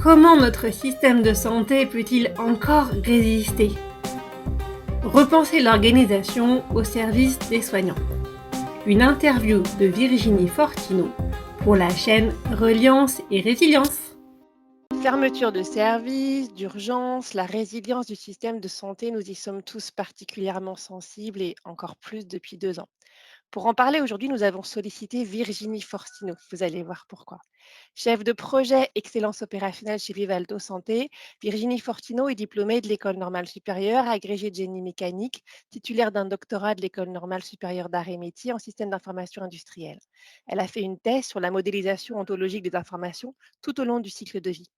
Comment notre système de santé peut-il encore résister? Repenser l'organisation au service des soignants. Une interview de Virginie Fortino pour la chaîne Reliance et Résilience. Fermeture de services, d'urgence, la résilience du système de santé, nous y sommes tous particulièrement sensibles et encore plus depuis 2 ans. Pour en parler aujourd'hui, nous avons sollicité Virginie Fortino. Vous allez voir pourquoi. Chef de projet Excellence opérationnelle chez Vivalto Santé, Virginie Fortino est diplômée de l'École normale supérieure, agrégée de génie mécanique, titulaire d'un doctorat de l'École normale supérieure d'art et métiers en système d'information industrielle. Elle a fait une thèse sur la modélisation ontologique des informations tout au long du cycle de vie.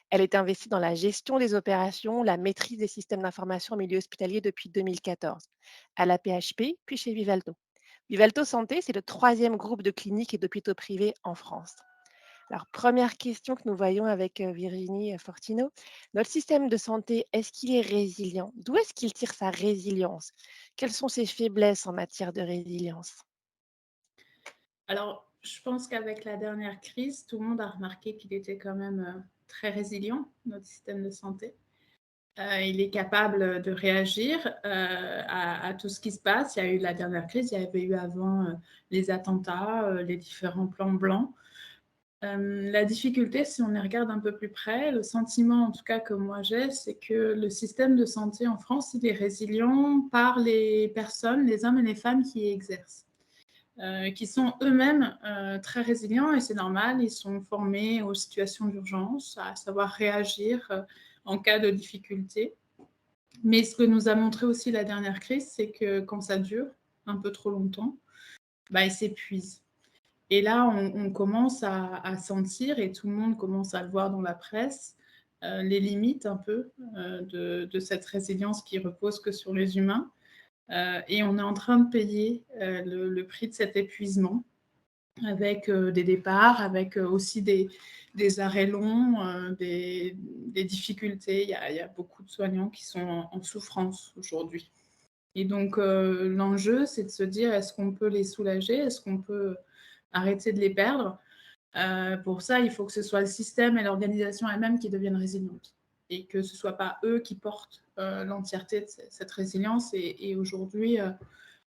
Elle est investie dans la gestion des opérations, la maîtrise des systèmes d'information en milieu hospitalier depuis 2014, à la PHP, puis chez Vivalto. Vivalto Santé, c'est le troisième groupe de cliniques et d'hôpitaux privés en France. Alors, première question que nous voyons avec Virginie Fortino, notre système de santé, est-ce qu'il est résilient? D'où est-ce qu'il tire sa résilience? Quelles sont ses faiblesses en matière de résilience? Alors, je pense qu'avec la dernière crise, tout le monde a remarqué qu'il était quand même très résilient, notre système de santé. Il est capable de réagir à tout ce qui se passe. Il y a eu la dernière crise, il y avait eu avant les attentats, les différents plans blancs. La difficulté, si on les regarde un peu plus près, le sentiment en tout cas que moi j'ai, c'est que le système de santé en France, il est résilient par les personnes, les hommes et les femmes qui y exercent. Qui sont eux-mêmes très résilients et c'est normal, ils sont formés aux situations d'urgence, à savoir réagir en cas de difficulté. Mais ce que nous a montré aussi la dernière crise, c'est que quand ça dure un peu trop longtemps, ils s'épuisent. Et là, on commence à sentir, et tout le monde commence à le voir dans la presse, les limites un peu de cette résilience qui repose que sur les humains. Et on est en train de payer le prix de cet épuisement avec des départs, avec aussi des arrêts longs, des difficultés. Il y a beaucoup de soignants qui sont en souffrance aujourd'hui. Et donc, l'enjeu, c'est de se dire, est-ce qu'on peut les soulager? Est-ce qu'on peut arrêter de les perdre? Pour ça, il faut que ce soit le système et l'organisation elle-même qui deviennent résilientes et que ce ne soit pas eux qui portent l'entièreté de cette résilience. Et aujourd'hui,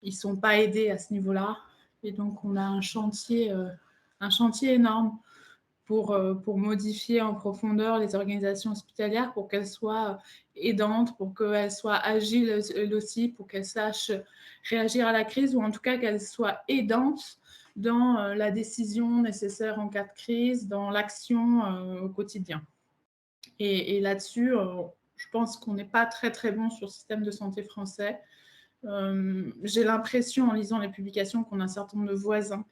ils ne sont pas aidés à ce niveau-là. Et donc, on a un chantier énorme pour modifier en profondeur les organisations hospitalières, pour qu'elles soient aidantes, pour qu'elles soient agiles aussi, pour qu'elles sachent réagir à la crise, ou en tout cas qu'elles soient aidantes dans la décision nécessaire en cas de crise, dans l'action au quotidien. Et là-dessus, je pense qu'on n'est pas très très bon sur le système de santé français. J'ai l'impression, en lisant les publications, qu'on a un certain nombre de voisins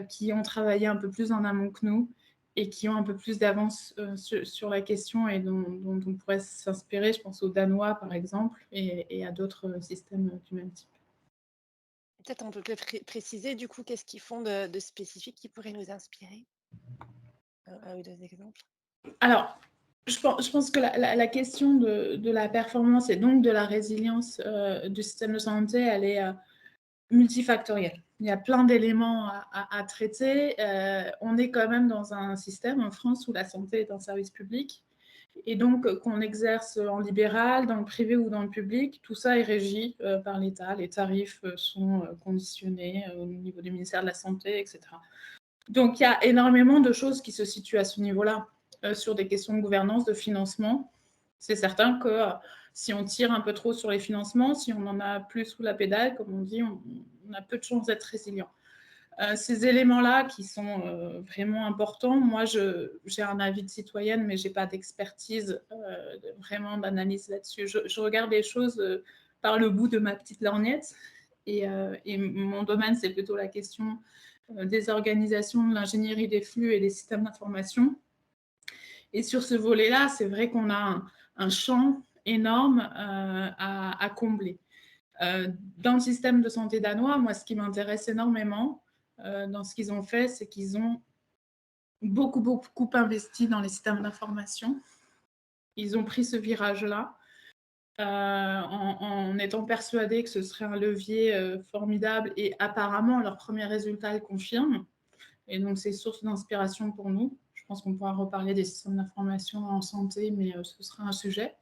qui ont travaillé un peu plus en amont que nous et qui ont un peu plus d'avance sur la question et dont on pourrait s'inspirer. Je pense aux Danois, par exemple, et à d'autres systèmes du même type. Peut-être on peut préciser du coup qu'est-ce qu'ils font de spécifique qui pourrait nous inspirer? Un ou deux exemples. Alors, je pense que la question de la performance et donc de la résilience du système de santé, elle est multifactorielle. Il y a plein d'éléments à traiter. On est quand même dans un système en France où la santé est un service public. Et donc, qu'on exerce en libéral, dans le privé ou dans le public, tout ça est régi par l'État. Les tarifs sont conditionnés au niveau du ministère de la Santé, etc. Donc, il y a énormément de choses qui se situent à ce niveau-là, sur des questions de gouvernance, de financement. C'est certain que si on tire un peu trop sur les financements, si on en a plus sous la pédale, comme on dit, on a peu de chances d'être résilient. Ces éléments-là qui sont vraiment importants, moi j'ai un avis de citoyenne, mais je n'ai pas d'expertise vraiment d'analyse là-dessus. Je regarde les choses par le bout de ma petite lorgnette et mon domaine, c'est plutôt la question des organisations, de l'ingénierie des flux et des systèmes d'information. Et sur ce volet-là, c'est vrai qu'on a un champ énorme à combler. Dans le système de santé danois, moi, ce qui m'intéresse énormément dans ce qu'ils ont fait, c'est qu'ils ont beaucoup investi dans les systèmes d'information. Ils ont pris ce virage-là en étant persuadés que ce serait un levier formidable et apparemment, leurs premiers résultats le confirment. Et donc, c'est source d'inspiration pour nous. Je pense qu'on pourra reparler des systèmes d'information en santé, mais ce sera un sujet.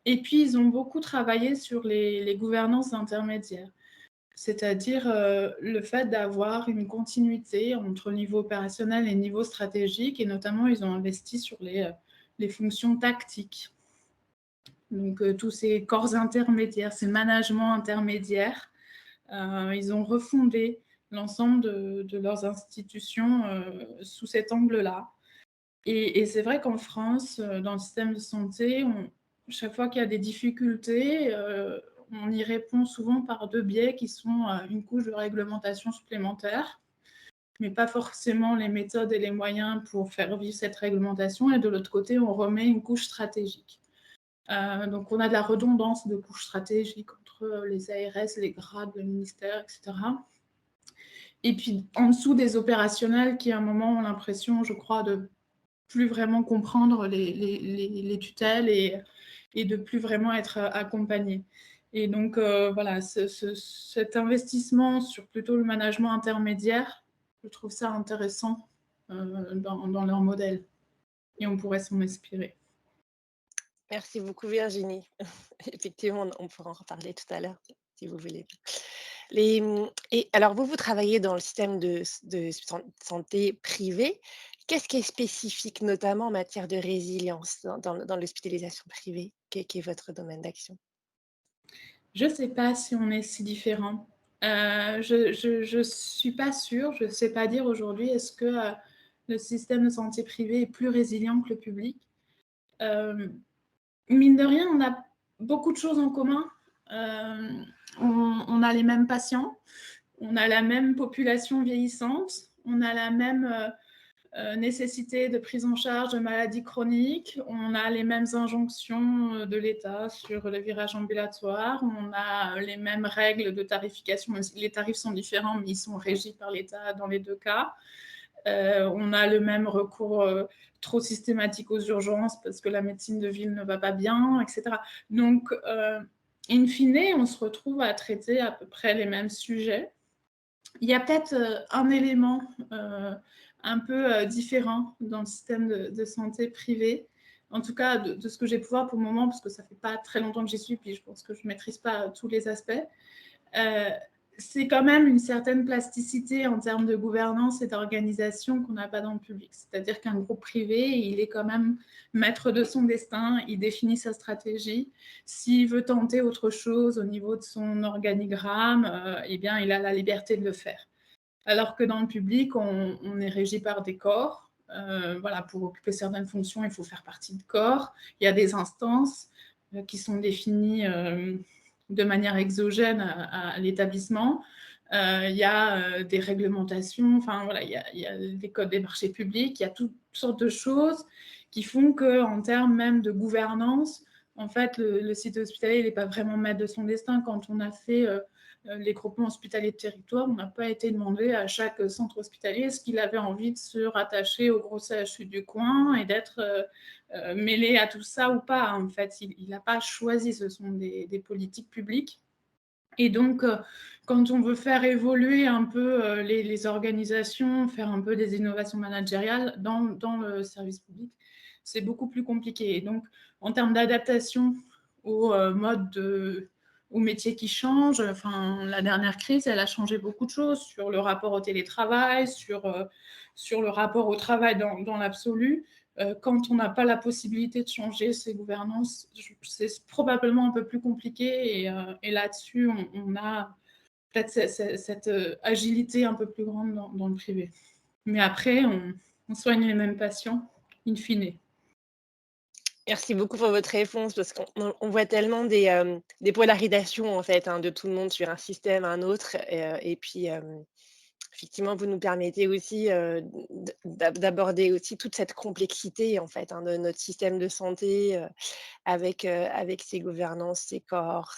Et puis, ils ont beaucoup travaillé sur les gouvernances intermédiaires, c'est-à-dire le fait d'avoir une continuité entre niveau opérationnel et niveau stratégique, et notamment, ils ont investi sur les fonctions tactiques. Donc, tous ces corps intermédiaires, ces managements intermédiaires, ils ont refondé l'ensemble de leurs institutions sous cet angle-là. Et c'est vrai qu'en France, dans le système de santé, chaque fois qu'il y a des difficultés, on y répond souvent par deux biais qui sont une couche de réglementation supplémentaire, mais pas forcément les méthodes et les moyens pour faire vivre cette réglementation. Et de l'autre côté, on remet une couche stratégique. Donc on a de la redondance de couches stratégiques entre les ARS, les grades, le ministère, etc. Et puis en dessous des opérationnels qui à un moment ont l'impression, je crois, de plus vraiment comprendre les tutelles et de plus vraiment être accompagnés. Et donc voilà, cet investissement sur plutôt le management intermédiaire, je trouve ça intéressant dans leur modèle. Et on pourrait s'en inspirer. Merci beaucoup Virginie. Effectivement, on pourra en reparler tout à l'heure si vous voulez. Et alors vous travaillez dans le système de santé privé. Qu'est-ce qui est spécifique, notamment en matière de résilience dans l'hospitalisation privée, qui est votre domaine d'action? Je ne sais pas si on est si différents. Je suis pas sûre, je ne sais pas dire aujourd'hui, est-ce que le système de santé privé est plus résilient que le public? Mine de rien, on a beaucoup de choses en commun. On a les mêmes patients, on a la même population vieillissante, on a la même nécessité de prise en charge de maladies chroniques, on a les mêmes injonctions de l'État sur le virage ambulatoire, on a les mêmes règles de tarification, même si les tarifs sont différents, mais ils sont régis par l'État dans les deux cas. On a le même recours trop systématique aux urgences parce que la médecine de ville ne va pas bien, etc. Donc, in fine, on se retrouve à traiter à peu près les mêmes sujets. Il y a peut-être un élément un peu différent dans le système de santé privé, en tout cas de ce que j'ai pu voir pour le moment, parce que ça ne fait pas très longtemps que j'y suis, puis je pense que je ne maîtrise pas tous les aspects. C'est quand même une certaine plasticité en termes de gouvernance et d'organisation qu'on n'a pas dans le public. C'est-à-dire qu'un groupe privé, il est quand même maître de son destin, il définit sa stratégie. S'il veut tenter autre chose au niveau de son organigramme, eh bien, il a la liberté de le faire. Alors que dans le public, on est régi par des corps. Voilà, pour occuper certaines fonctions, il faut faire partie de corps. Il y a des instances qui sont définies de manière exogène à l'établissement. Il y a des réglementations, enfin voilà, il y a des codes des marchés publics, il y a toutes sortes de choses qui font qu'en termes même de gouvernance, en fait, le site hospitalier, il n'est pas vraiment maître de son destin. Quand on a fait les groupements hospitaliers de territoire, on n'a pas été demandé à chaque centre hospitalier ce qu'il avait envie de se rattacher au gros CHU du coin et d'être mêlé à tout ça ou pas. En fait, il n'a pas choisi, ce sont des politiques publiques. Et donc, quand on veut faire évoluer un peu les organisations, faire un peu des innovations managériales dans le service public, c'est beaucoup plus compliqué. Et donc, en termes d'adaptation au aux métiers qui changent, enfin, la dernière crise, elle a changé beaucoup de choses sur le rapport au télétravail, sur le rapport au travail dans l'absolu. Quand on n'a pas la possibilité de changer ces gouvernances, c'est probablement un peu plus compliqué. Et là-dessus, on a peut-être cette agilité un peu plus grande dans le privé. Mais après, on soigne les mêmes patients, in fine. Merci beaucoup pour votre réponse parce qu'on voit tellement des polarisations en fait, hein, de tout le monde sur un système à un autre et puis, effectivement, vous nous permettez aussi, d'aborder aussi toute cette complexité en fait, hein, de notre système de santé, avec ses gouvernances, ses corps,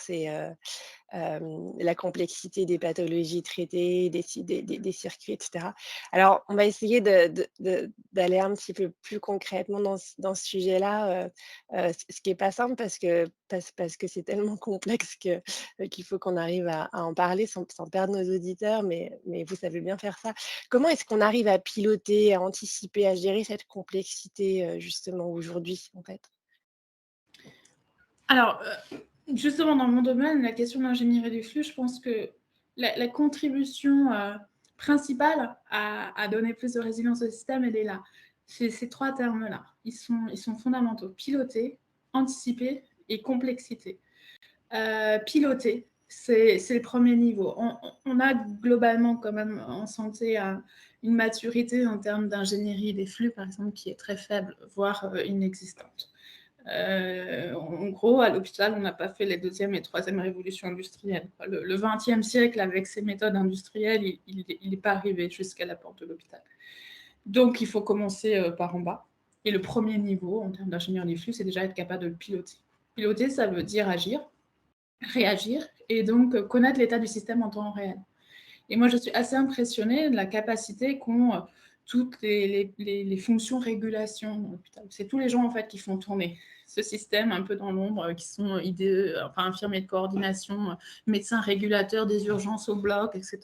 la complexité des pathologies traitées, des circuits, etc. Alors, on va essayer d'aller un petit peu plus concrètement dans ce sujet-là, ce qui est pas simple parce que c'est tellement complexe qu'il faut qu'on arrive à en parler sans perdre nos auditeurs, mais vous savez bien faire ça. Comment est-ce qu'on arrive à piloter, à anticiper, à gérer cette complexité, justement aujourd'hui, en fait? Alors, justement, dans mon domaine, la question de l'ingénierie du flux, je pense que la contribution principale à donner plus de résilience au système, elle est là. C'est ces 3 termes-là. Ils sont fondamentaux. Piloter, anticiper et complexité. Piloter, c'est le premier niveau. On a globalement quand même en santé une maturité en termes d'ingénierie des flux, par exemple, qui est très faible, voire inexistante. En gros, à l'hôpital, on n'a pas fait les 2e et 3e révolutions industrielles. Le 20e siècle, avec ses méthodes industrielles, il n'est pas arrivé jusqu'à la porte de l'hôpital. Donc, il faut commencer par en bas. Et le premier niveau, en termes d'ingénierie des flux, c'est déjà être capable de le piloter. Piloter, ça veut dire agir, réagir, et donc connaître l'état du système en temps réel. Et moi, je suis assez impressionnée de la capacité qu'ont toutes les fonctions régulation dans l'hôpital. C'est tous les gens en fait qui font tourner ce système un peu dans l'ombre, qui sont infirmiers de coordination, médecins régulateurs des urgences au bloc, etc.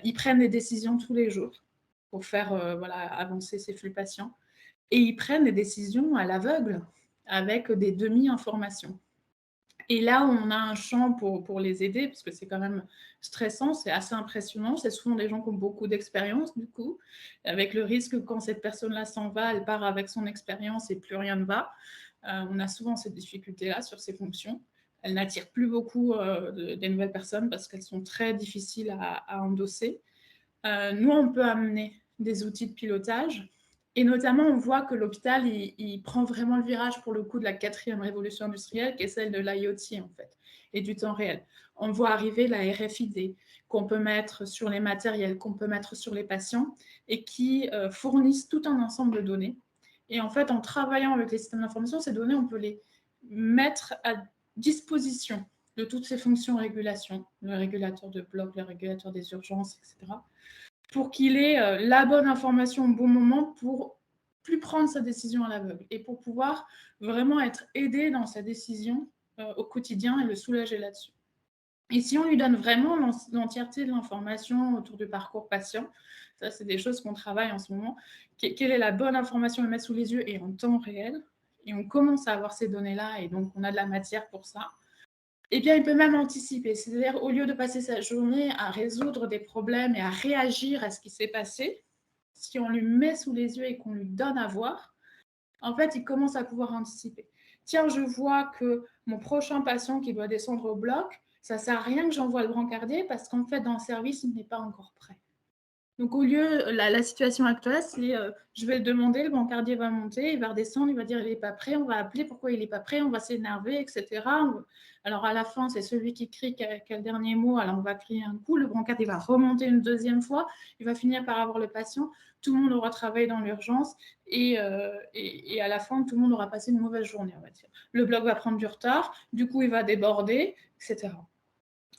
Ils prennent des décisions tous les jours pour faire avancer ces flux patients. Et ils prennent des décisions à l'aveugle avec des demi-informations. Et là, on a un champ pour les aider, parce que c'est quand même stressant, c'est assez impressionnant. C'est souvent des gens qui ont beaucoup d'expérience, du coup, avec le risque que quand cette personne-là s'en va, elle part avec son expérience et plus rien ne va. On a souvent cette difficulté-là sur ces fonctions. Elles n'attirent plus beaucoup des nouvelles personnes parce qu'elles sont très difficiles à endosser. Nous, on peut amener des outils de pilotage. Et notamment, on voit que l'hôpital, il prend vraiment le virage pour le coup de la 4e révolution industrielle, qui est celle de l'IoT, en fait, et du temps réel. On voit arriver la RFID, qu'on peut mettre sur les matériels, qu'on peut mettre sur les patients, et qui fournissent tout un ensemble de données. Et en fait, en travaillant avec les systèmes d'information, ces données, on peut les mettre à disposition de toutes ces fonctions régulation, le régulateur de bloc, le régulateur des urgences, etc., pour qu'il ait la bonne information au bon moment pour plus prendre sa décision à l'aveugle et pour pouvoir vraiment être aidé dans sa décision au quotidien et le soulager là-dessus. Et si on lui donne vraiment l'entièreté de l'information autour du parcours patient, ça c'est des choses qu'on travaille en ce moment, quelle est la bonne information à mettre sous les yeux et en temps réel, et on commence à avoir ces données-là et donc on a de la matière pour ça. Eh bien, il peut même anticiper. C'est-à-dire, au lieu de passer sa journée à résoudre des problèmes et à réagir à ce qui s'est passé, si on lui met sous les yeux et qu'on lui donne à voir, en fait, il commence à pouvoir anticiper. Tiens, je vois que mon prochain patient qui doit descendre au bloc, ça ne sert à rien que j'envoie le brancardier parce qu'en fait, dans le service, il n'est pas encore prêt. Donc, au lieu, la situation actuelle, c'est je vais le demander, le brancardier va monter, il va redescendre, il va dire il n'est pas prêt, on va appeler pourquoi il n'est pas prêt, on va s'énerver, etc. Alors, à la fin, c'est celui qui crie qui a le dernier mot, alors on va crier un coup, le brancardier va remonter une 2e fois, il va finir par avoir le patient, tout le monde aura travaillé dans l'urgence et à la fin, tout le monde aura passé une mauvaise journée, on va dire. Le bloc va prendre du retard, du coup, il va déborder, etc.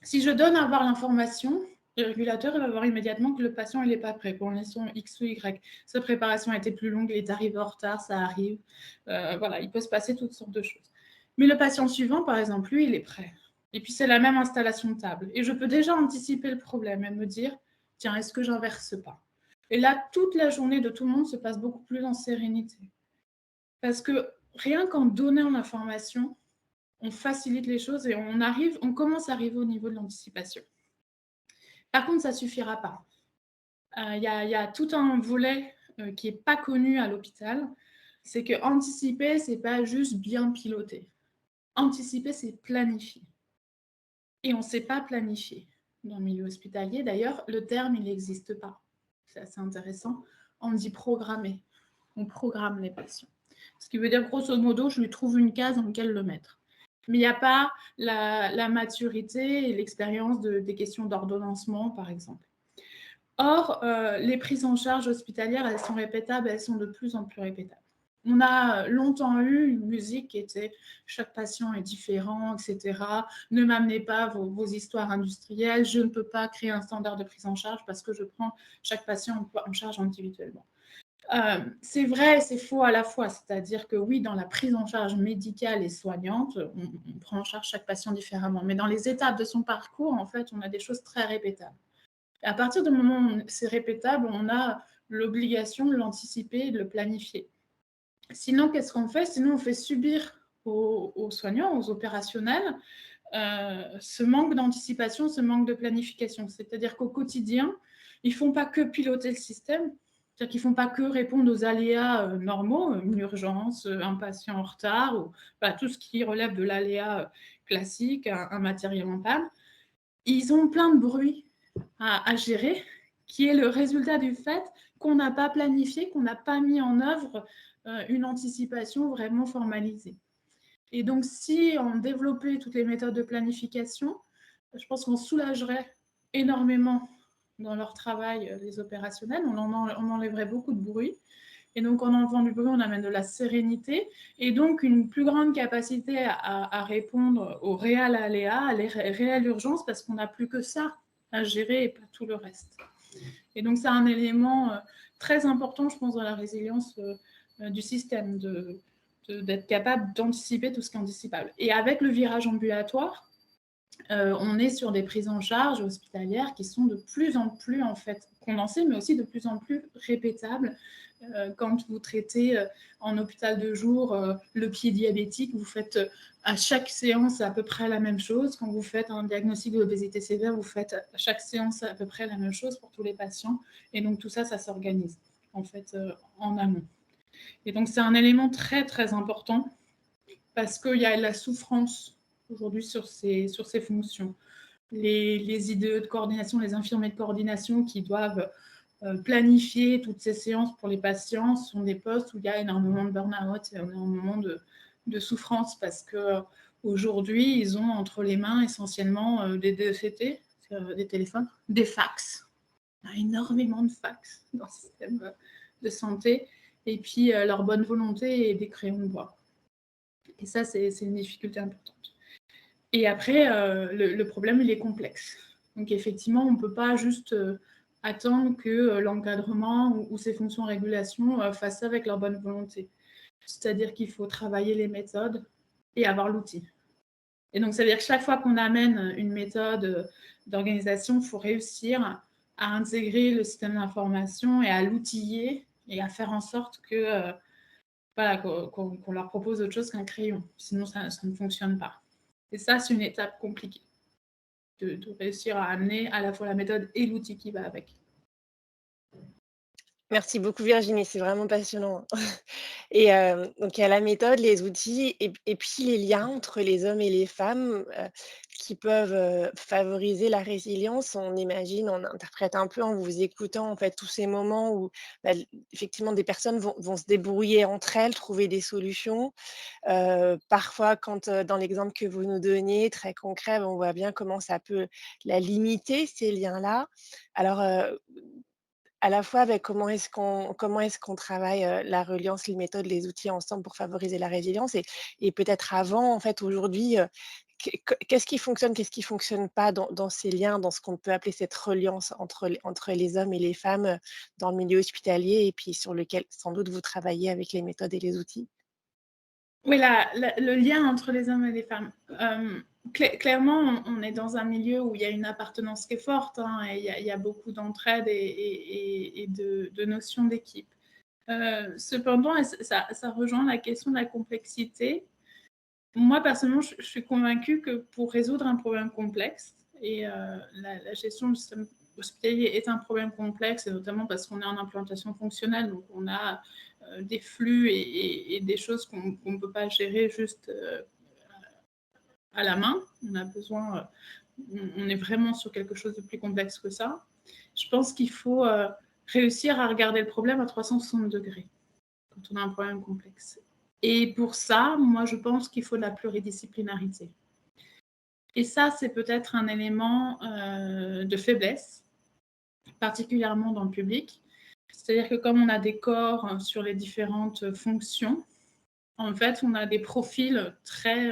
Si je donne à voir l'information, le régulateur il va voir immédiatement que le patient n'est pas prêt pour une raison X ou Y. Sa préparation a été plus longue, il est arrivé en retard, ça arrive. Voilà, il peut se passer toutes sortes de choses. Mais le patient suivant, par exemple, lui, il est prêt. Et puis, c'est la même installation de table. Et je peux déjà anticiper le problème et me dire, tiens, est-ce que j'inverse pas? Et là, toute la journée de tout le monde se passe beaucoup plus en sérénité. Parce que rien qu'en donnant l'information, on facilite les choses et on commence à arriver au niveau de l'anticipation. Par contre, ça ne suffira pas. Il y a tout un volet qui n'est pas connu à l'hôpital, c'est que anticiper, ce n'est pas juste bien piloter. Anticiper, c'est planifier. Et on ne sait pas planifier dans le milieu hospitalier. D'ailleurs, le terme, il n'existe pas. C'est assez intéressant. On dit programmer. On programme les patients. Ce qui veut dire, grosso modo, je lui trouve une case dans laquelle le mettre. Mais il n'y a pas la maturité et l'expérience des questions d'ordonnancement, par exemple. Or, les prises en charge hospitalières, elles sont répétables, elles sont de plus en plus répétables. On a longtemps eu une musique qui était « chaque patient est différent, etc. Ne m'amenez pas vos histoires industrielles, je ne peux pas créer un standard de prise en charge parce que je prends chaque patient en charge individuellement ». C'est vrai et c'est faux à la fois, c'est-à-dire que oui, dans la prise en charge médicale et soignante, on prend en charge chaque patient différemment, mais dans les étapes de son parcours, en fait, on a des choses très répétables. Et à partir du moment où c'est répétable, on a l'obligation de l'anticiper et de le planifier. Sinon, qu'est-ce qu'on fait? Sinon, on fait subir aux soignants, aux opérationnels, ce manque d'anticipation, ce manque de planification. C'est-à-dire qu'au quotidien, ils ne font pas que piloter le système, c'est-à-dire qu'ils ne font pas que répondre aux aléas normaux, une urgence, un patient en retard, ou tout ce qui relève de l'aléa classique, un matériel en panne. Ils ont plein de bruit à gérer, qui est le résultat du fait qu'on n'a pas planifié, qu'on n'a pas mis en œuvre une anticipation vraiment formalisée. Et donc, si on développait toutes les méthodes de planification, je pense qu'on soulagerait énormément dans leur travail les opérationnels, on enlèverait beaucoup de bruit. Et donc, en enlevant du bruit, on amène de la sérénité et donc une plus grande capacité à répondre aux réels aléas, à les réelles urgences, parce qu'on n'a plus que ça à gérer et pas tout le reste. Et donc, c'est un élément très important, je pense, dans la résilience du système, d'être capable d'anticiper tout ce qui est anticipable. Et avec le virage ambulatoire, on est sur des prises en charge hospitalières qui sont de plus en plus en fait condensées, mais aussi de plus en plus répétables. Quand vous traitez en hôpital de jour le pied diabétique, vous faites à chaque séance à peu près la même chose. Quand vous faites un diagnostic d'obésité sévère, vous faites à chaque séance à peu près la même chose pour tous les patients. Et donc tout ça, ça s'organise en fait en amont. Et donc c'est un élément très très important parce qu'il y a la souffrance aujourd'hui sur ces fonctions. Les IDE de coordination, les infirmiers de coordination qui doivent planifier toutes ces séances pour les patients sont des postes où il y a énormément de burn-out et énormément de souffrance parce qu'aujourd'hui, ils ont entre les mains essentiellement des DECT, des téléphones, des fax. Il y a énormément de fax dans le système de santé et puis leur bonne volonté et des crayons de bois. Et ça, c'est une difficulté importante. Et après, le problème, il est complexe. Donc, effectivement, on ne peut pas juste attendre que l'encadrement ou ces fonctions de régulation fassent ça avec leur bonne volonté. C'est-à-dire qu'il faut travailler les méthodes et avoir l'outil. Et donc, ça veut dire que chaque fois qu'on amène une méthode d'organisation, il faut réussir à intégrer le système d'information et à l'outiller et à faire en sorte que qu'on leur propose autre chose qu'un crayon. Sinon, ça ne fonctionne pas. Et ça, c'est une étape compliquée, de réussir à amener à la fois la méthode et l'outil qui va avec. Merci beaucoup Virginie, c'est vraiment passionnant. Et donc il y a la méthode, les outils et puis les liens entre les hommes et les femmes, qui peuvent, favoriser la résilience. On imagine, on interprète un peu en vous écoutant, en fait, tous ces moments où, effectivement des personnes vont se débrouiller entre elles, trouver des solutions. Parfois quand, dans l'exemple que vous nous donniez, très concret, on voit bien comment ça peut la limiter ces liens-là. Alors, à la fois avec comment est-ce qu'on travaille, la reliance, les méthodes, les outils ensemble pour favoriser la résilience et peut-être avant, en fait, aujourd'hui, qu'est-ce qui fonctionne, qu'est-ce qui fonctionne pas dans ces liens, dans ce qu'on peut appeler cette reliance entre les hommes et les femmes, dans le milieu hospitalier et puis sur lequel sans doute vous travaillez avec les méthodes et les outils? Oui, le lien entre les hommes et les femmes. Clairement, on est dans un milieu où il y a une appartenance qui est forte, hein, et il y a beaucoup d'entraide et de notions d'équipe. Cependant, et ça rejoint la question de la complexité. Moi, personnellement, je suis convaincue que pour résoudre un problème complexe, et la gestion du système hospitalier est un problème complexe, et notamment parce qu'on est en implantation fonctionnelle, donc on a des flux et des choses qu'on ne peut pas gérer juste à la main. On a besoin, on est vraiment sur quelque chose de plus complexe que ça. Je pense qu'il faut réussir à regarder le problème à 360 degrés quand on a un problème complexe. Et pour ça, moi, je pense qu'il faut de la pluridisciplinarité. Et ça, c'est peut-être un élément de faiblesse, particulièrement dans le public. C'est-à-dire que comme on a des corps sur les différentes fonctions, en fait, on a des profils très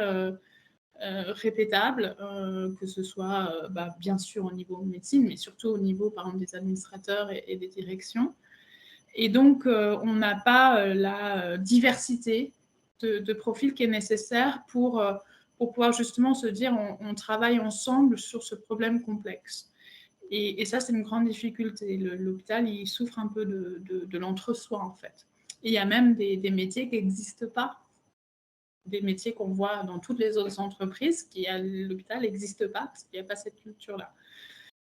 répétables, que ce soit bien sûr au niveau de médecine, mais surtout au niveau, par exemple, des administrateurs et des directions. Et donc, on n'a pas la diversité de profils qui est nécessaire pour pouvoir justement se dire on travaille ensemble sur ce problème complexe. Et ça, c'est une grande difficulté. L'hôpital, il souffre un peu de l'entre-soi, en fait. Et il y a même des métiers qui n'existent pas. Des métiers qu'on voit dans toutes les autres entreprises qui, à l'hôpital, n'existent pas parce qu'il n'y a pas cette culture-là.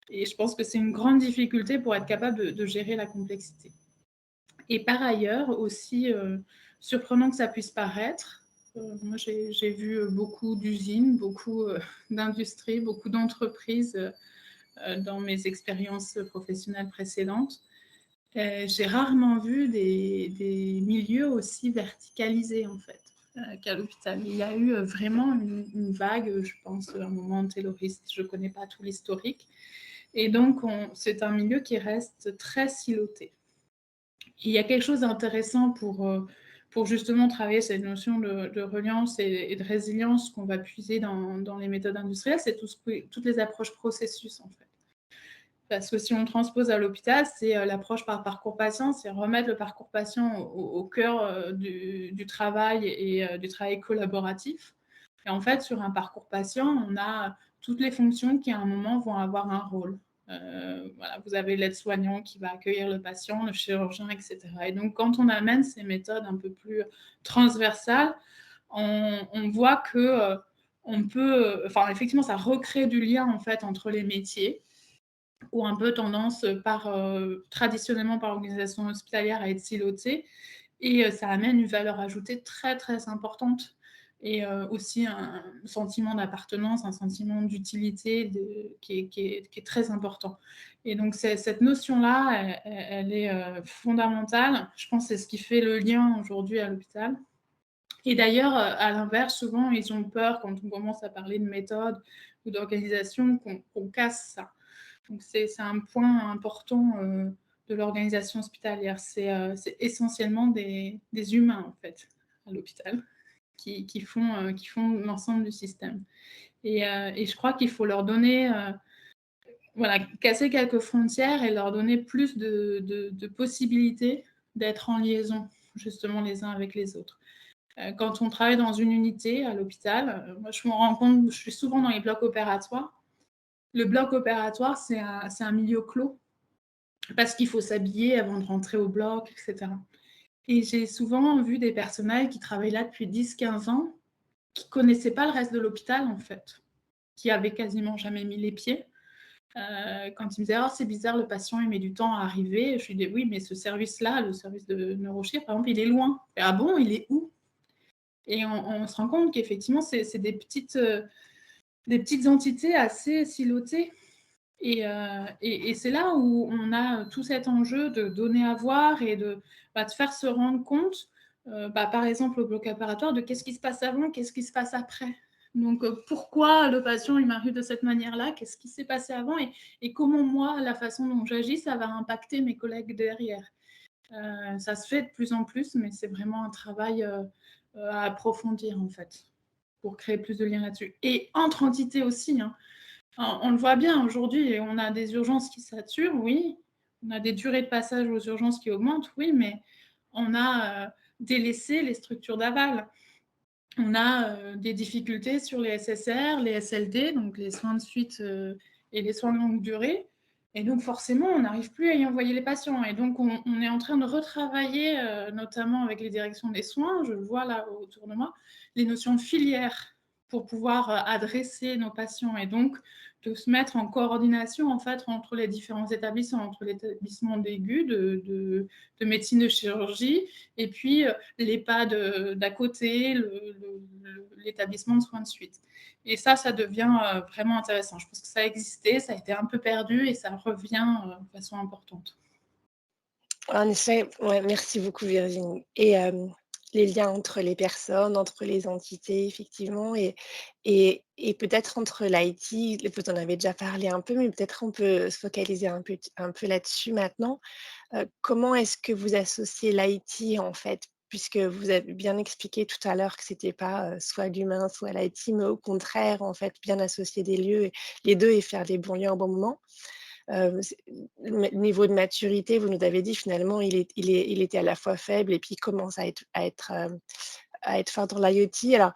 Et je pense que c'est une grande difficulté pour être capable de gérer la complexité. Et par ailleurs, aussi surprenant que ça puisse paraître, moi j'ai vu beaucoup d'usines, beaucoup d'industries, beaucoup d'entreprises dans mes expériences professionnelles précédentes. J'ai rarement vu des milieux aussi verticalisés en fait qu'à l'hôpital. Il y a eu vraiment une vague, je pense, à un moment tayloriste, je ne connais pas tout l'historique. Et donc, c'est un milieu qui reste très siloté. Il y a quelque chose d'intéressant pour justement travailler cette notion de reliance et de résilience qu'on va puiser dans les méthodes industrielles, c'est toutes les approches processus en fait. Parce que si on transpose à l'hôpital, c'est l'approche par parcours patient, c'est remettre le parcours patient au cœur du travail et du travail collaboratif. Et en fait, sur un parcours patient, on a toutes les fonctions qui à un moment vont avoir un rôle. Voilà, vous avez l'aide-soignant qui va accueillir le patient, le chirurgien, etc. Et donc, quand on amène ces méthodes un peu plus transversales, on voit que on peut, effectivement, ça recrée du lien en fait entre les métiers, ou un peu tendance traditionnellement par l'organisation hospitalière à être silotée, et ça amène une valeur ajoutée très très importante, et aussi un sentiment d'appartenance, un sentiment d'utilité qui est très important. Et donc cette notion-là, elle est fondamentale. Je pense que c'est ce qui fait le lien aujourd'hui à l'hôpital. Et d'ailleurs, à l'inverse, souvent, ils ont peur quand on commence à parler de méthode ou d'organisation qu'on casse ça. Donc c'est un point important de l'organisation hospitalière. C'est essentiellement des humains, en fait, à l'hôpital, qui font l'ensemble du système. Et je crois qu'il faut leur donner, casser quelques frontières et leur donner plus de possibilités d'être en liaison, justement, les uns avec les autres. Quand on travaille dans une unité à l'hôpital, moi je me rends compte, je suis souvent dans les blocs opératoires. Le bloc opératoire, c'est un milieu clos, parce qu'il faut s'habiller avant de rentrer au bloc, etc. Et j'ai souvent vu des personnels qui travaillent là depuis 10-15 ans, qui ne connaissaient pas le reste de l'hôpital, en fait, qui avaient quasiment jamais mis les pieds. Quand ils me disaient « Oh, c'est bizarre, le patient, il met du temps à arriver », je lui dis « Oui, mais ce service-là, le service de neurochir, par exemple, il est loin. » « Ah bon, il est où ?» Et on se rend compte qu'effectivement, c'est des petites entités assez silotées. Et c'est là où on a tout cet enjeu de donner à voir et de faire se rendre compte, par exemple au bloc opératoire, de qu'est-ce qui se passe avant, qu'est-ce qui se passe après. Donc pourquoi le patient il m'arrive de cette manière-là, qu'est-ce qui s'est passé avant, et comment moi, la façon dont j'agis, ça va impacter mes collègues derrière. Ça se fait de plus en plus, mais c'est vraiment un travail à approfondir en fait, pour créer plus de liens là-dessus. Et entre entités aussi, hein. On le voit bien aujourd'hui, on a des urgences qui saturent, oui. On a des durées de passage aux urgences qui augmentent, oui, mais on a délaissé les structures d'aval. On a des difficultés sur les SSR, les SLD, donc les soins de suite et les soins de longue durée. Et donc forcément, on n'arrive plus à y envoyer les patients. Et donc on est en train de retravailler, notamment avec les directions des soins, je le vois là autour de moi, les notions de filière pour pouvoir adresser nos patients, et donc de se mettre en coordination en fait entre les différents établissements, entre l'établissement d'aigu, de médecine de chirurgie, et puis l'EHPAD d'à côté, l'établissement de soins de suite. Et ça devient vraiment intéressant. Je pense que ça a existé, ça a été un peu perdu, et ça revient de façon importante. En effet, ouais, merci beaucoup Virginie. Et les liens entre les personnes, entre les entités, effectivement, et peut-être entre l'IT, vous en avez déjà parlé un peu, mais peut-être on peut se focaliser un peu là-dessus maintenant. Comment est-ce que vous associez l'IT, en fait? Puisque vous avez bien expliqué tout à l'heure que c'était pas, soit l'humain, soit l'IT, mais au contraire, en fait, bien associer des lieux, les 2 et faire les bons liens au bon moment. C'est le niveau de maturité, vous nous avez dit finalement, il était à la fois faible et puis il commence à être fort dans l'IoT. Alors,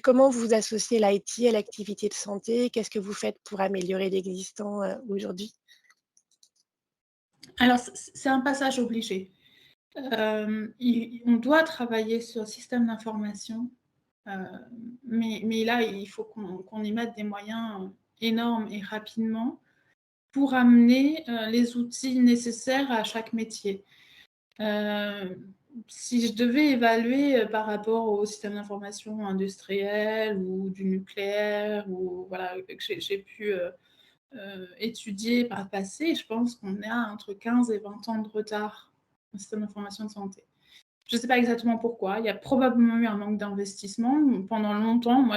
comment vous associez l'IT à l'activité de santé? Qu'est-ce que vous faites pour améliorer l'existant, aujourd'hui? Alors, c'est un passage obligé. On doit travailler sur le système d'information, euh, mais là, il faut qu'on y mette des moyens énormes et rapidement pour amener les outils nécessaires à chaque métier. Si je devais évaluer par rapport au système d'information industriel ou du nucléaire, ou voilà, que j'ai pu étudier par le passé, je pense qu'on est à entre 15 et 20 ans de retard au système d'information de santé. Je ne sais pas exactement pourquoi. Il y a probablement eu un manque d'investissement. Pendant longtemps, moi,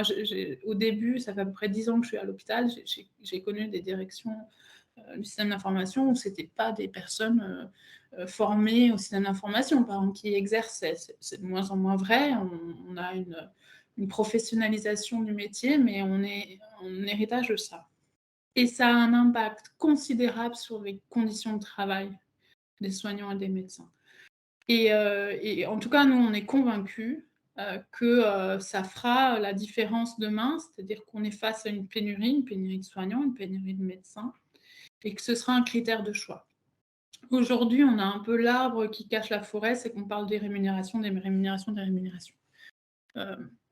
au début, ça fait à peu près 10 ans que je suis à l'hôpital, j'ai connu des directions du système d'information où ce n'étaient pas des personnes formées au système d'information, par exemple, qui exerçaient. C'est de moins en moins vrai. On a une professionnalisation du métier, mais on est en héritage de ça. Et ça a un impact considérable sur les conditions de travail des soignants et des médecins. Et en tout cas, nous, on est convaincus que ça fera la différence demain, c'est-à-dire qu'on est face à une pénurie de soignants, une pénurie de médecins, et que ce sera un critère de choix. Aujourd'hui, on a un peu l'arbre qui cache la forêt, c'est qu'on parle des rémunérations, des rémunérations, des rémunérations.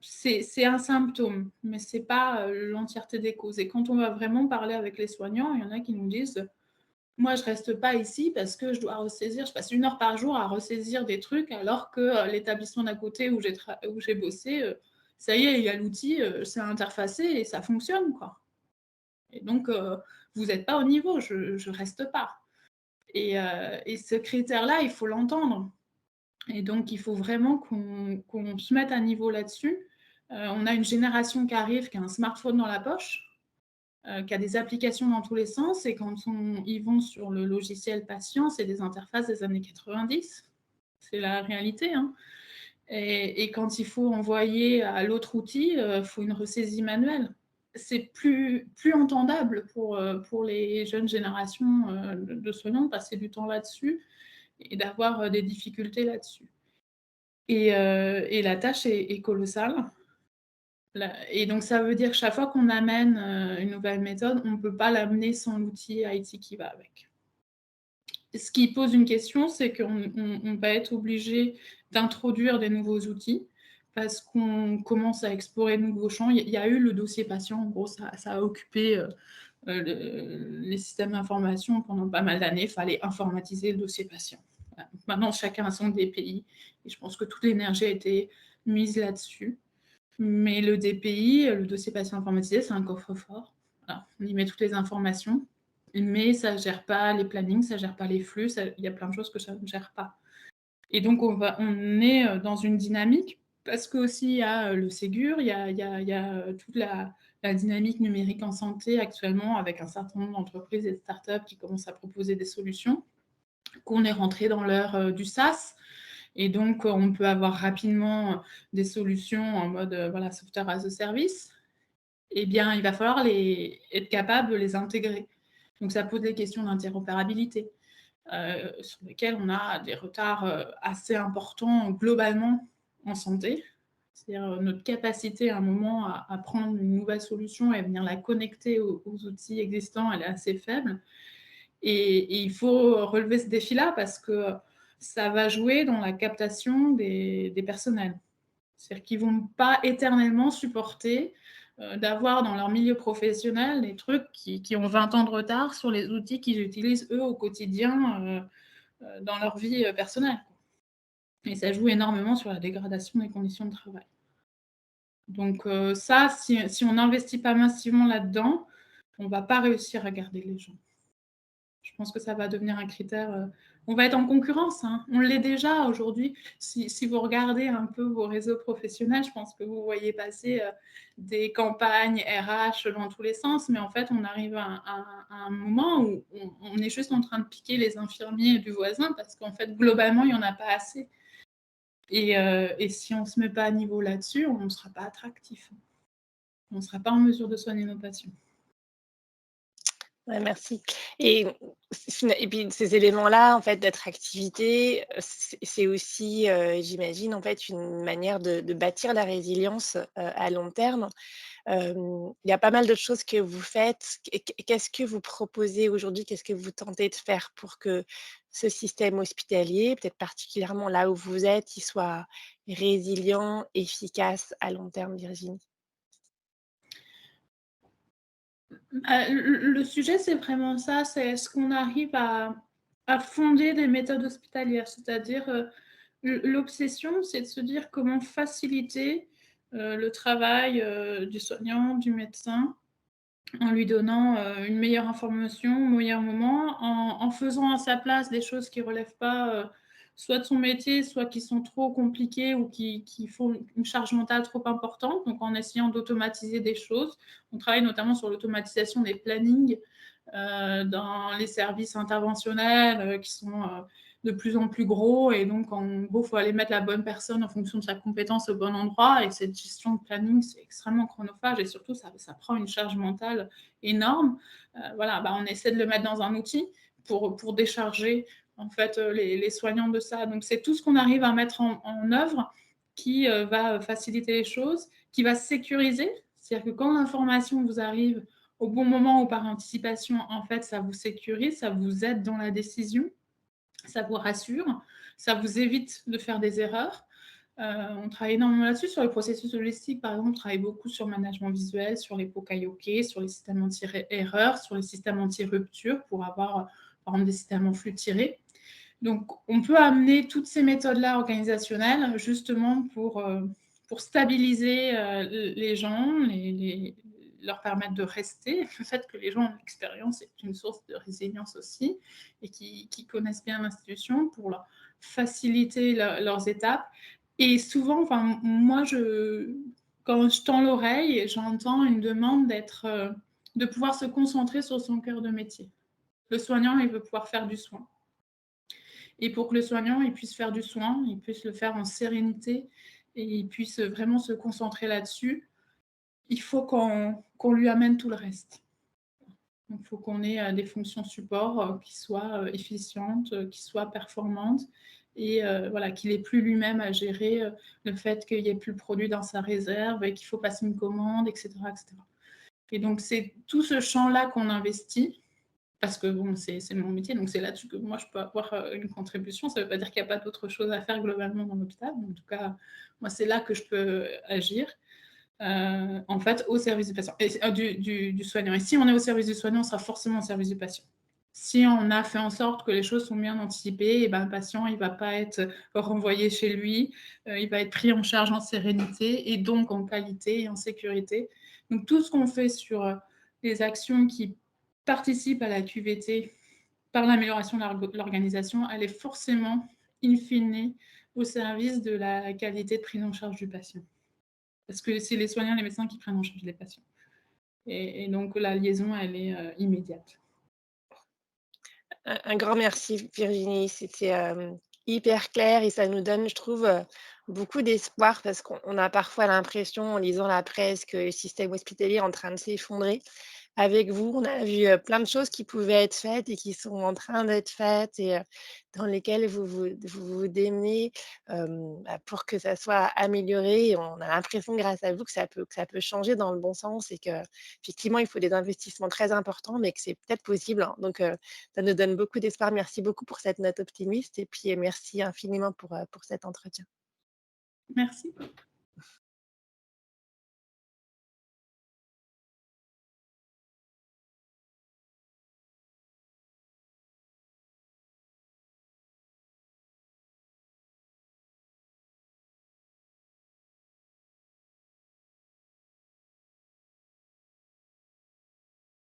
C'est un symptôme, mais ce n'est pas l'entièreté des causes. Et quand on va vraiment parler avec les soignants, il y en a qui nous disent « Moi, je ne reste pas ici parce que je dois ressaisir, je passe 1 heure par jour à ressaisir des trucs, alors que l'établissement d'à côté où j'ai bossé, ça y est, il y a l'outil, c'est interfacé et ça fonctionne, quoi. Et donc, vous n'êtes pas au niveau, je ne reste pas. » Et ce critère-là, il faut l'entendre. Et donc, il faut vraiment qu'on se mette à niveau là-dessus. On a une génération qui arrive, qui a un smartphone dans la poche, qui a des applications dans tous les sens, et quand ils vont sur le logiciel patient, c'est des interfaces des années 90. C'est la réalité, hein. Et quand il faut envoyer à l'autre outil, il faut une ressaisie manuelle. C'est plus entendable pour les jeunes générations de soignants de passer du temps là-dessus et d'avoir des difficultés là-dessus. Et la tâche est colossale. Et donc, ça veut dire que chaque fois qu'on amène une nouvelle méthode, on ne peut pas l'amener sans l'outil IT qui va avec. Ce qui pose une question, c'est qu'on va être obligé d'introduire des nouveaux outils parce qu'on commence à explorer de nouveaux champs. Il y a eu le dossier patient, en gros, ça a occupé les systèmes d'information pendant pas mal d'années. Il fallait informatiser le dossier patient. Voilà. Maintenant, chacun a son DPI, et je pense que toute l'énergie a été mise là-dessus. Mais le DPI, le dossier patient informatisé, c'est un coffre-fort. Voilà. On y met toutes les informations, mais ça ne gère pas les plannings, ça ne gère pas les flux, il y a plein de choses que ça ne gère pas. Et donc, on est dans une dynamique, parce qu'aussi, il y a le Ségur, il y a toute la dynamique numérique en santé actuellement, avec un certain nombre d'entreprises et de startups qui commencent à proposer des solutions, qu'on est rentré dans l'ère du SaaS. Et donc, on peut avoir rapidement des solutions en mode software as a service. Eh bien, il va falloir être capable de les intégrer. Donc, ça pose des questions d'interopérabilité, sur lesquelles on a des retards assez importants globalement en santé. C'est-à-dire notre capacité à un moment à prendre une nouvelle solution et à venir la connecter aux outils existants, elle est assez faible. Et il faut relever ce défi-là parce que ça va jouer dans la captation des personnels. C'est-à-dire qu'ils ne vont pas éternellement supporter d'avoir dans leur milieu professionnel des trucs qui ont 20 ans de retard sur les outils qu'ils utilisent eux au quotidien dans leur vie personnelle. Et ça joue énormément sur la dégradation des conditions de travail. Donc ça, si on n'investit pas massivement là-dedans, on ne va pas réussir à garder les gens. Je pense que ça va devenir un critère on va être en concurrence, hein. On l'est déjà aujourd'hui. Si vous regardez un peu vos réseaux professionnels, je pense que vous voyez passer des campagnes RH dans tous les sens, mais en fait, on arrive à un moment où on est juste en train de piquer les infirmiers du voisin parce qu'en fait, globalement, il n'y en a pas assez. Et si on ne se met pas à niveau là-dessus, on ne sera pas attractif. On ne sera pas en mesure de soigner nos patients. Ouais, merci. Et et puis ces éléments-là, en fait, d'attractivité, c'est aussi, j'imagine, en fait, une manière de bâtir la résilience, à long terme. Il y a pas mal d'autres choses que vous faites. Qu'est-ce que vous proposez aujourd'hui? Qu'est-ce que vous tentez de faire pour que ce système hospitalier, peut-être particulièrement là où vous êtes, il soit résilient, efficace à long terme, Virginie? Le sujet, c'est vraiment ça, c'est est-ce qu'on arrive à fonder des méthodes hospitalières? C'est-à-dire, l'obsession, c'est de se dire comment faciliter, le travail, du soignant, du médecin, en lui donnant, une meilleure information au meilleur moment, en faisant à sa place des choses qui relèvent pas, soit de son métier, soit qui sont trop compliquées ou qui font une charge mentale trop importante, donc en essayant d'automatiser des choses. On travaille notamment sur l'automatisation des plannings, dans les services interventionnels, qui sont, de plus en plus gros et donc en gros, il faut aller mettre la bonne personne en fonction de sa compétence au bon endroit et cette gestion de planning, c'est extrêmement chronophage et surtout ça prend une charge mentale énorme. Voilà, bah, on essaie de le mettre dans un outil pour décharger en fait, les soignants de ça. Donc c'est tout ce qu'on arrive à mettre en œuvre qui, va faciliter les choses, qui va sécuriser. C'est-à-dire que quand l'information vous arrive au bon moment ou par anticipation, en fait, ça vous sécurise, ça vous aide dans la décision, ça vous rassure, ça vous évite de faire des erreurs. On travaille énormément là-dessus. Sur les processus logistiques, par exemple, on travaille beaucoup sur le management visuel, sur les Pokayoke, sur les systèmes anti-erreurs, sur les systèmes anti-rupture pour avoir, par exemple, des systèmes en flux tirés. Donc, on peut amener toutes ces méthodes-là organisationnelles justement pour stabiliser les gens, leur permettre de rester. Le fait que les gens ont l'expérience est une source de résilience aussi et qui connaissent bien l'institution pour leur faciliter leurs étapes. Et souvent, enfin, moi, quand je tends l'oreille, j'entends une demande de pouvoir se concentrer sur son cœur de métier. Le soignant, il veut pouvoir faire du soin. Et pour que le soignant il puisse faire du soin, il puisse le faire en sérénité et il puisse vraiment se concentrer là-dessus, il faut qu'on lui amène tout le reste. Donc, il faut qu'on ait des fonctions support qui soient efficientes, qui soient performantes et voilà, qu'il n'ait plus lui-même à gérer le fait qu'il n'y ait plus le produit dans sa réserve et qu'il faut passer une commande, etc., etc. Et donc, c'est tout ce champ-là qu'on investit parce que bon, c'est mon métier, donc c'est là-dessus que moi je peux avoir une contribution. Ça ne veut pas dire qu'il n'y a pas d'autres choses à faire globalement dans l'hôpital. En tout cas, moi, c'est là que je peux agir, en fait, au service du patient, et, du soignant. Et si on est au service du soignant, on sera forcément au service du patient. Si on a fait en sorte que les choses sont bien anticipées, et ben, le patient, il ne va pas être renvoyé chez lui, il va être pris en charge en sérénité et donc en qualité et en sécurité. Donc tout ce qu'on fait sur les actions qui participent à la QVT par l'amélioration de l'organisation, elle est forcément, in fine, au service de la qualité de prise en charge du patient. Parce que c'est les soignants, les médecins qui prennent en charge les patients. Et donc la liaison, elle est immédiate. Un grand merci Virginie, c'était, hyper clair et ça nous donne, je trouve, beaucoup d'espoir parce qu'on a parfois l'impression en lisant la presse que le système hospitalier est en train de s'effondrer. Avec vous, on a vu, plein de choses qui pouvaient être faites et qui sont en train d'être faites et dans lesquelles vous démenez, bah, pour que ça soit amélioré et on a l'impression grâce à vous que ça peut changer dans le bon sens et qu'effectivement il faut des investissements très importants, mais que c'est peut-être possible, hein. Donc ça nous donne beaucoup d'espoir. Merci beaucoup pour cette note optimiste et puis, merci infiniment pour cet entretien. Merci.